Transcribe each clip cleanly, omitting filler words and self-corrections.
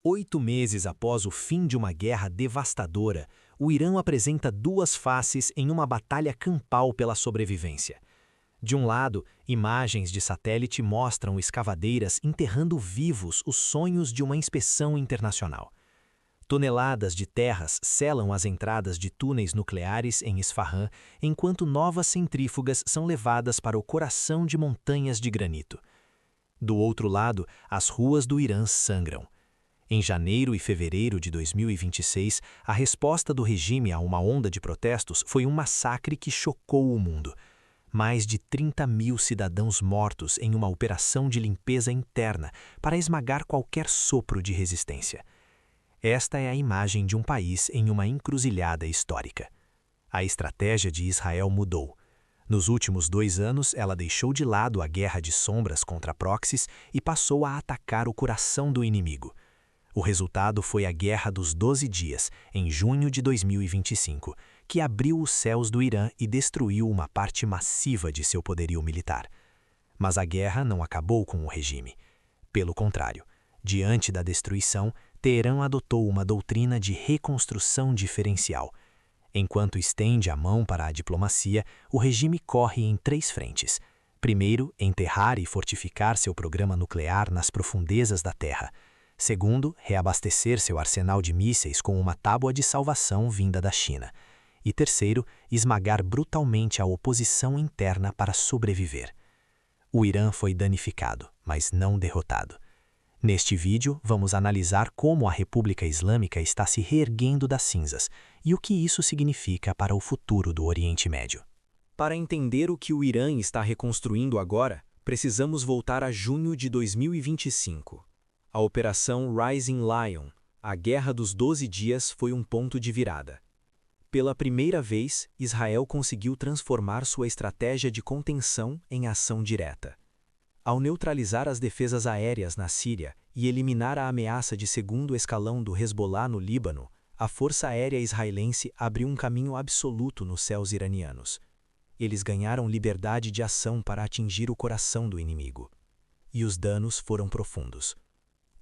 8 meses após o fim de uma guerra devastadora, o Irã apresenta duas faces em uma batalha campal pela sobrevivência. De um lado, imagens de satélite mostram escavadeiras enterrando vivos os sonhos de uma inspeção internacional. Toneladas de terras selam as entradas de túneis nucleares em Isfahan, enquanto novas centrífugas são levadas para o coração de montanhas de granito. Do outro lado, as ruas do Irã sangram. Em janeiro e fevereiro de 2026, a resposta do regime a uma onda de protestos foi um massacre que chocou o mundo. Mais de 30.000 cidadãos mortos em uma operação de limpeza interna para esmagar qualquer sopro de resistência. Esta é a imagem de um país em uma encruzilhada histórica. A estratégia de Israel mudou. Nos últimos 2 anos, ela deixou de lado a guerra de sombras contra proxies e passou a atacar o coração do inimigo. O resultado foi a Guerra dos 12 Dias, em junho de 2025, que abriu os céus do Irã e destruiu uma parte massiva de seu poderio militar. Mas a guerra não acabou com o regime. Pelo contrário, diante da destruição, Teherã adotou uma doutrina de reconstrução diferencial. Enquanto estende a mão para a diplomacia, o regime corre em 3 frentes. Primeiro, enterrar e fortificar seu programa nuclear nas profundezas da Terra. Segundo, reabastecer seu arsenal de mísseis com uma tábua de salvação vinda da China. E terceiro, esmagar brutalmente a oposição interna para sobreviver. O Irã foi danificado, mas não derrotado. Neste vídeo, vamos analisar como a República Islâmica está se reerguendo das cinzas e o que isso significa para o futuro do Oriente Médio. Para entender o que o Irã está reconstruindo agora, precisamos voltar a junho de 2025. A Operação Rising Lion, a Guerra dos 12 Dias, foi um ponto de virada. Pela primeira vez, Israel conseguiu transformar sua estratégia de contenção em ação direta. Ao neutralizar as defesas aéreas na Síria e eliminar a ameaça de segundo escalão do Hezbollah no Líbano, a Força Aérea Israelense abriu um caminho absoluto nos céus iranianos. Eles ganharam liberdade de ação para atingir o coração do inimigo. E os danos foram profundos.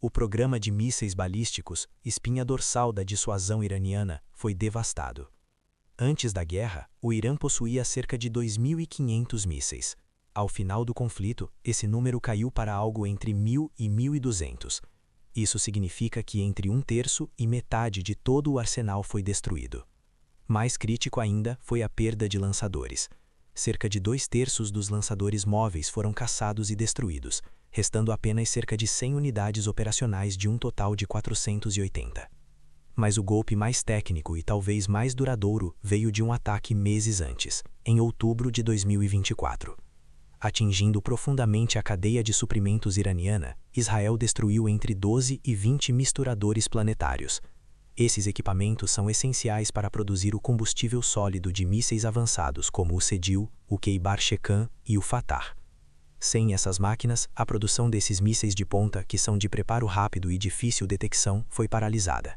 O programa de mísseis balísticos, espinha dorsal da dissuasão iraniana, foi devastado. Antes da guerra, o Irã possuía cerca de 2.500 mísseis. Ao final do conflito, esse número caiu para algo entre 1.000 e 1.200. Isso significa que entre 1/3 e metade de todo o arsenal foi destruído. Mais crítico ainda foi a perda de lançadores. Cerca de 2/3 dos lançadores móveis foram caçados e destruídos, restando apenas cerca de 100 unidades operacionais de um total de 480. Mas o golpe mais técnico e talvez mais duradouro veio de um ataque meses antes, em outubro de 2024. Atingindo profundamente a cadeia de suprimentos iraniana, Israel destruiu entre 12 e 20 misturadores planetários. Esses equipamentos são essenciais para produzir o combustível sólido de mísseis avançados como o Sedil, o Kheibar-Shekan e o Fatah. Sem essas máquinas, a produção desses mísseis de ponta, que são de preparo rápido e difícil detecção, foi paralisada.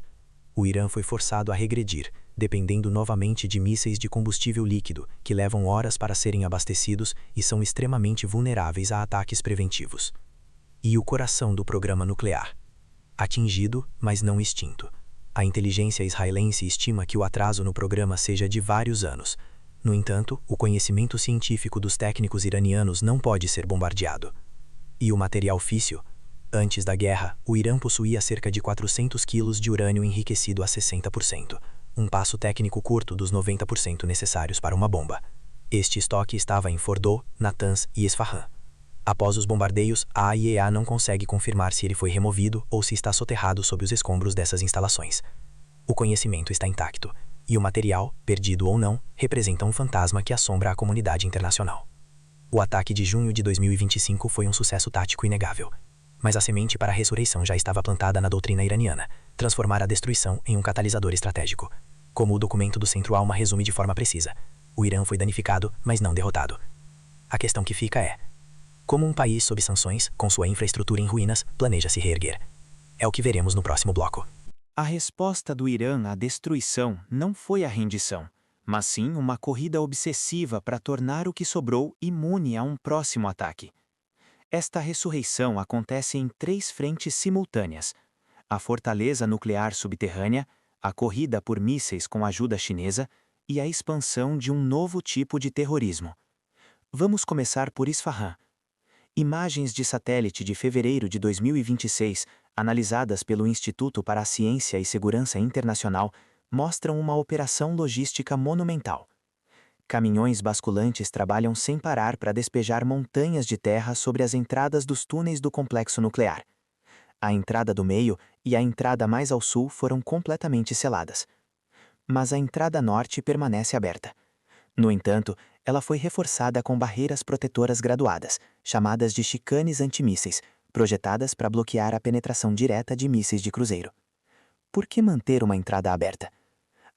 O Irã foi forçado a regredir, dependendo novamente de mísseis de combustível líquido, que levam horas para serem abastecidos e são extremamente vulneráveis a ataques preventivos. E o coração do programa nuclear. Atingido, mas não extinto. A inteligência israelense estima que o atraso no programa seja de vários anos. No entanto, o conhecimento científico dos técnicos iranianos não pode ser bombardeado. E o material físsil? Antes da guerra, o Irã possuía cerca de 400 quilos de urânio enriquecido a 60%, um passo técnico curto dos 90% necessários para uma bomba. Este estoque estava em Fordow, Natanz e Esfahan. Após os bombardeios, a IEA não consegue confirmar se ele foi removido ou se está soterrado sob os escombros dessas instalações. O conhecimento está intacto, e o material, perdido ou não, representa um fantasma que assombra a comunidade internacional. O ataque de junho de 2025 foi um sucesso tático inegável. Mas a semente para a ressurreição já estava plantada na doutrina iraniana, transformar a destruição em um catalisador estratégico. Como o documento do Centro Alma resume de forma precisa, o Irã foi danificado, mas não derrotado. A questão que fica é: como um país sob sanções, com sua infraestrutura em ruínas, planeja se reerguer? É o que veremos no próximo bloco. A resposta do Irã à destruição não foi a rendição, mas sim uma corrida obsessiva para tornar o que sobrou imune a um próximo ataque. Esta ressurreição acontece em 3 frentes simultâneas. a fortaleza nuclear subterrânea, a corrida por mísseis com ajuda chinesa e a expansão de um novo tipo de terrorismo. Vamos começar por Isfahan. Imagens de satélite de fevereiro de 2026, analisadas pelo Instituto para a Ciência e Segurança Internacional, mostram uma operação logística monumental. Caminhões basculantes trabalham sem parar para despejar montanhas de terra sobre as entradas dos túneis do complexo nuclear. A entrada do meio e a entrada mais ao sul foram completamente seladas. Mas a entrada norte permanece aberta. No entanto, ela foi reforçada com barreiras protetoras graduadas, chamadas de chicanes antimísseis, projetadas para bloquear a penetração direta de mísseis de cruzeiro. Por que manter uma entrada aberta?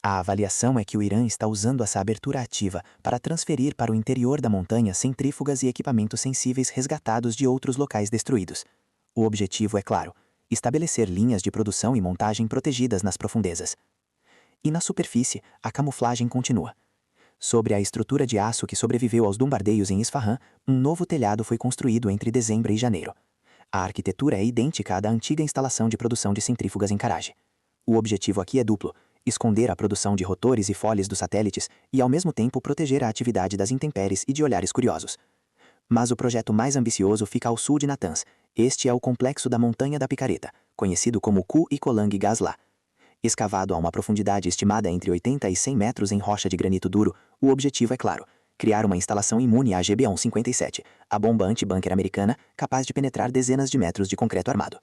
A avaliação é que o Irã está usando essa abertura ativa para transferir para o interior da montanha centrífugas e equipamentos sensíveis resgatados de outros locais destruídos. O objetivo é claro: estabelecer linhas de produção e montagem protegidas nas profundezas. E na superfície, a camuflagem continua. Sobre a estrutura de aço que sobreviveu aos bombardeios em Isfahan, um novo telhado foi construído entre dezembro e janeiro. A arquitetura é idêntica à da antiga instalação de produção de centrífugas em Karaj. O objetivo aqui é duplo: esconder a produção de rotores e foles dos satélites e, ao mesmo tempo, proteger a atividade das intempéries e de olhares curiosos. Mas o projeto mais ambicioso fica ao sul de Natanz. Este é o complexo da Montanha da Picareta, conhecido como Ku e Kolang Gazla. Escavado a uma profundidade estimada entre 80 e 100 metros em rocha de granito duro, o objetivo é claro: criar uma instalação imune à GB-157, a bomba anti-bunker americana capaz de penetrar dezenas de metros de concreto armado.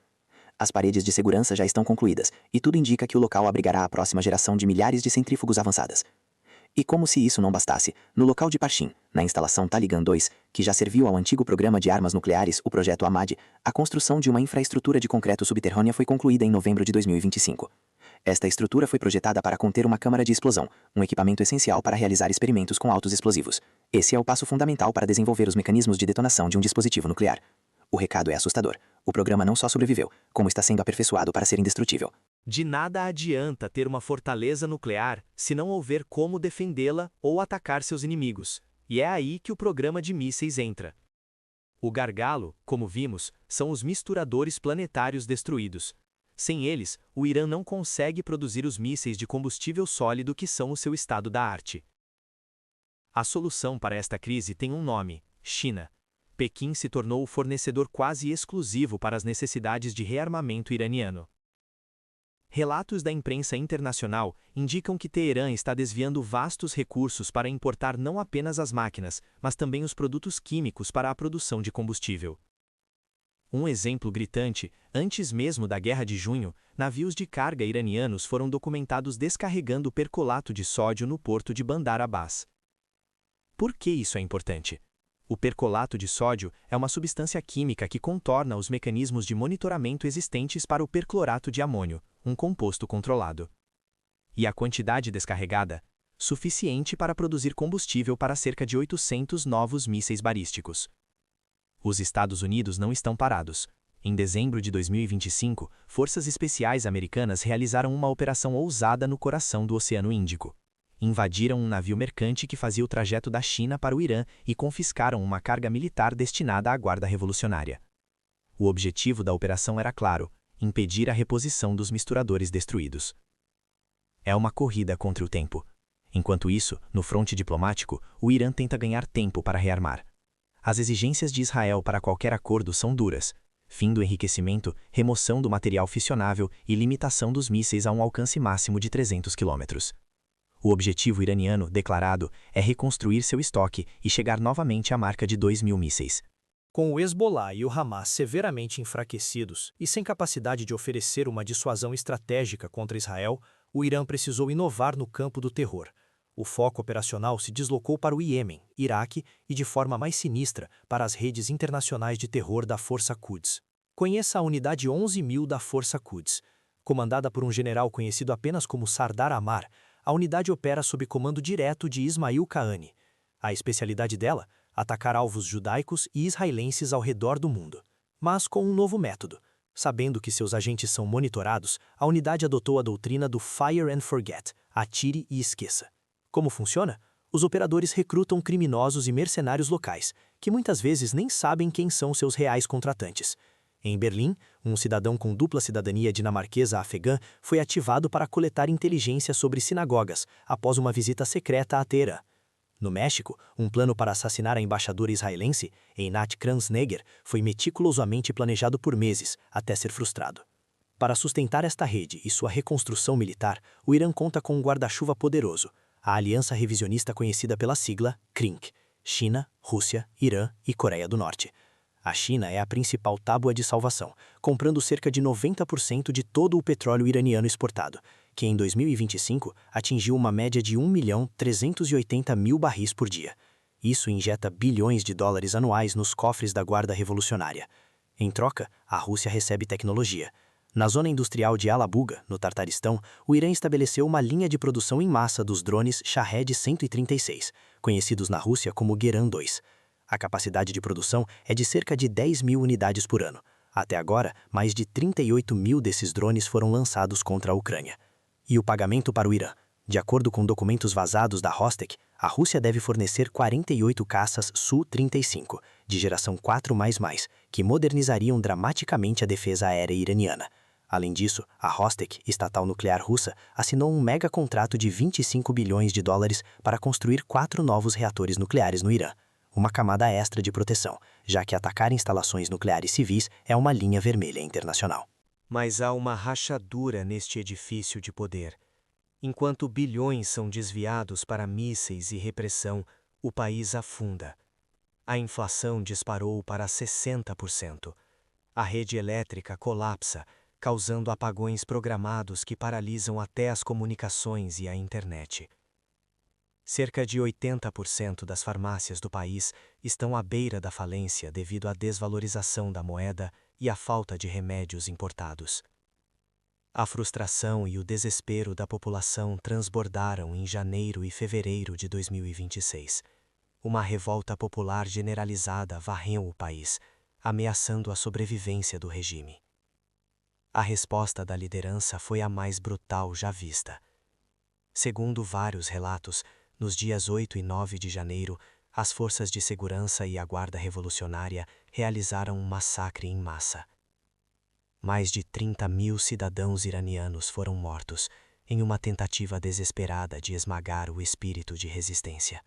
As paredes de segurança já estão concluídas, e tudo indica que o local abrigará a próxima geração de milhares de centrífugos avançadas. E como se isso não bastasse, no local de Parchin, na instalação Taligan 2, que já serviu ao antigo programa de armas nucleares, o Projeto Ahmad, a construção de uma infraestrutura de concreto subterrânea foi concluída em novembro de 2025. Esta estrutura foi projetada para conter uma câmara de explosão, um equipamento essencial para realizar experimentos com altos explosivos. Esse é o passo fundamental para desenvolver os mecanismos de detonação de um dispositivo nuclear. O recado é assustador: o programa não só sobreviveu, como está sendo aperfeiçoado para ser indestrutível. De nada adianta ter uma fortaleza nuclear se não houver como defendê-la ou atacar seus inimigos. E é aí que o programa de mísseis entra. O gargalo, como vimos, são os misturadores planetários destruídos. Sem eles, o Irã não consegue produzir os mísseis de combustível sólido que são o seu estado da arte. A solução para esta crise tem um nome: China. Pequim se tornou o fornecedor quase exclusivo para as necessidades de rearmamento iraniano. Relatos da imprensa internacional indicam que Teherã está desviando vastos recursos para importar não apenas as máquinas, mas também os produtos químicos para a produção de combustível. Um exemplo gritante: antes mesmo da Guerra de Junho, navios de carga iranianos foram documentados descarregando percolato de sódio no porto de Bandar Abbas. Por que isso é importante? O percolato de sódio é uma substância química que contorna os mecanismos de monitoramento existentes para o perclorato de amônio, um composto controlado. E a quantidade descarregada? Suficiente para produzir combustível para cerca de 800 novos mísseis balísticos. Os Estados Unidos não estão parados. Em dezembro de 2025, forças especiais americanas realizaram uma operação ousada no coração do Oceano Índico. Invadiram um navio mercante que fazia o trajeto da China para o Irã e confiscaram uma carga militar destinada à Guarda Revolucionária. O objetivo da operação era claro: impedir a reposição dos misturadores destruídos. É uma corrida contra o tempo. Enquanto isso, no fronte diplomático, o Irã tenta ganhar tempo para rearmar. As exigências de Israel para qualquer acordo são duras: fim do enriquecimento, remoção do material fissionável e limitação dos mísseis a um alcance máximo de 300 quilômetros. O objetivo iraniano, declarado, é reconstruir seu estoque e chegar novamente à marca de 2.000 mísseis. Com o Hezbollah e o Hamas severamente enfraquecidos e sem capacidade de oferecer uma dissuasão estratégica contra Israel, o Irã precisou inovar no campo do terror. O foco operacional se deslocou para o Iêmen, Iraque e, de forma mais sinistra, para as redes internacionais de terror da Força Quds. Conheça a Unidade 11.000 da Força Quds. Comandada por um general conhecido apenas como Sardar Amar, a unidade opera sob comando direto de Ismail Qaani. A especialidade dela? Atacar alvos judaicos e israelenses ao redor do mundo. Mas com um novo método. Sabendo que seus agentes são monitorados, a unidade adotou a doutrina do Fire and Forget, atire e esqueça. Como funciona? Os operadores recrutam criminosos e mercenários locais, que muitas vezes nem sabem quem são seus reais contratantes. Em Berlim, um cidadão com dupla cidadania dinamarquesa-afegã foi ativado para coletar inteligência sobre sinagogas após uma visita secreta a Teherã. No México, um plano para assassinar a embaixadora israelense, Einat Kranzneger, foi meticulosamente planejado por meses, até ser frustrado. Para sustentar esta rede e sua reconstrução militar, o Irã conta com um guarda-chuva poderoso, a aliança revisionista conhecida pela sigla CRINC, China, Rússia, Irã e Coreia do Norte. A China é a principal tábua de salvação, comprando cerca de 90% de todo o petróleo iraniano exportado, que em 2025 atingiu uma média de 1.380.000 barris por dia. Isso injeta bilhões de dólares anuais nos cofres da Guarda Revolucionária. Em troca, a Rússia recebe tecnologia. Na zona industrial de Alabuga, no Tartaristão, o Irã estabeleceu uma linha de produção em massa dos drones Shahed-136, conhecidos na Rússia como Geran-2. A capacidade de produção é de cerca de 10.000 unidades por ano. Até agora, mais de 38.000 desses drones foram lançados contra a Ucrânia. E o pagamento para o Irã? De acordo com documentos vazados da Rostec, a Rússia deve fornecer 48 caças Su-35, de geração 4++, que modernizariam dramaticamente a defesa aérea iraniana. Além disso, a Rostec, estatal nuclear russa, assinou um mega-contrato de 25 bilhões de dólares para construir 4 novos reatores nucleares no Irã, uma camada extra de proteção, já que atacar instalações nucleares civis é uma linha vermelha internacional. Mas há uma rachadura neste edifício de poder. Enquanto bilhões são desviados para mísseis e repressão, o país afunda. A inflação disparou para 60%. A rede elétrica colapsa, causando apagões programados que paralisam até as comunicações e a internet. Cerca de 80% das farmácias do país estão à beira da falência devido à desvalorização da moeda e à falta de remédios importados. A frustração e o desespero da população transbordaram em janeiro e fevereiro de 2026. Uma revolta popular generalizada varreu o país, ameaçando a sobrevivência do regime. A resposta da liderança foi a mais brutal já vista. Segundo vários relatos, nos dias 8 e 9 de janeiro, as forças de segurança e a Guarda Revolucionária realizaram um massacre em massa. Mais de 30.000 cidadãos iranianos foram mortos, em uma tentativa desesperada de esmagar o espírito de resistência.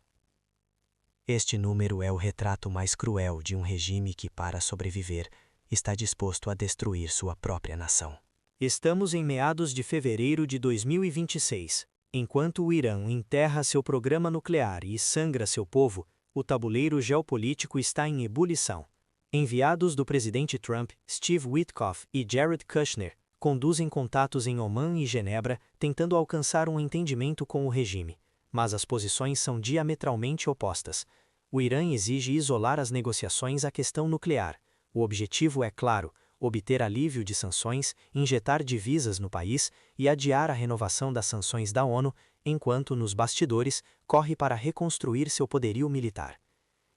Este número é o retrato mais cruel de um regime que, para sobreviver, está disposto a destruir sua própria nação. Estamos em meados de fevereiro de 2026. Enquanto o Irã enterra seu programa nuclear e sangra seu povo, o tabuleiro geopolítico está em ebulição. Enviados do presidente Trump, Steve Witkoff e Jared Kushner, conduzem contatos em Omã e Genebra, tentando alcançar um entendimento com o regime. Mas as posições são diametralmente opostas. O Irã exige isolar as negociações à questão nuclear. O objetivo é claro: obter alívio de sanções, injetar divisas no país e adiar a renovação das sanções da ONU, enquanto, nos bastidores, corre para reconstruir seu poderio militar.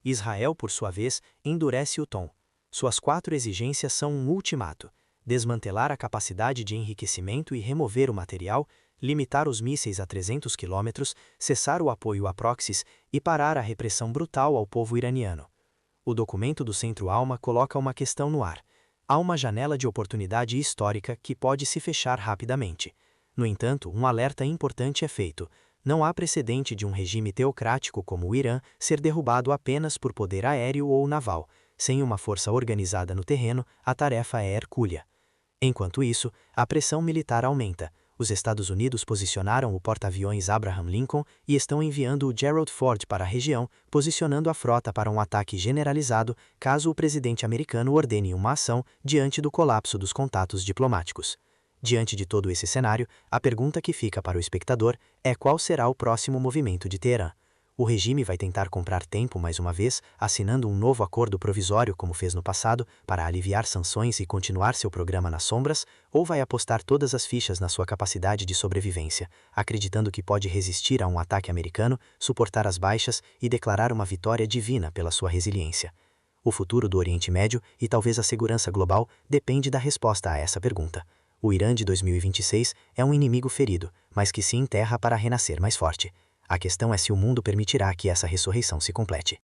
Israel, por sua vez, endurece o tom. Suas 4 exigências são um ultimato: desmantelar a capacidade de enriquecimento e remover o material, limitar os mísseis a 300 km, cessar o apoio a proxies e parar a repressão brutal ao povo iraniano. O documento do Centro Alma coloca uma questão no ar. Há uma janela de oportunidade histórica que pode se fechar rapidamente. No entanto, um alerta importante é feito: não há precedente de um regime teocrático como o Irã ser derrubado apenas por poder aéreo ou naval. Sem uma força organizada no terreno, a tarefa é hercúlea. Enquanto isso, a pressão militar aumenta. Os Estados Unidos posicionaram o porta-aviões Abraham Lincoln e estão enviando o Gerald Ford para a região, posicionando a frota para um ataque generalizado caso o presidente americano ordene uma ação diante do colapso dos contatos diplomáticos. Diante de todo esse cenário, a pergunta que fica para o espectador é qual será o próximo movimento de Teherã. O regime vai tentar comprar tempo mais uma vez, assinando um novo acordo provisório como fez no passado, para aliviar sanções e continuar seu programa nas sombras, ou vai apostar todas as fichas na sua capacidade de sobrevivência, acreditando que pode resistir a um ataque americano, suportar as baixas e declarar uma vitória divina pela sua resiliência? O futuro do Oriente Médio e talvez a segurança global depende da resposta a essa pergunta. O Irã de 2026 é um inimigo ferido, mas que se enterra para renascer mais forte. A questão é se o mundo permitirá que essa ressurreição se complete.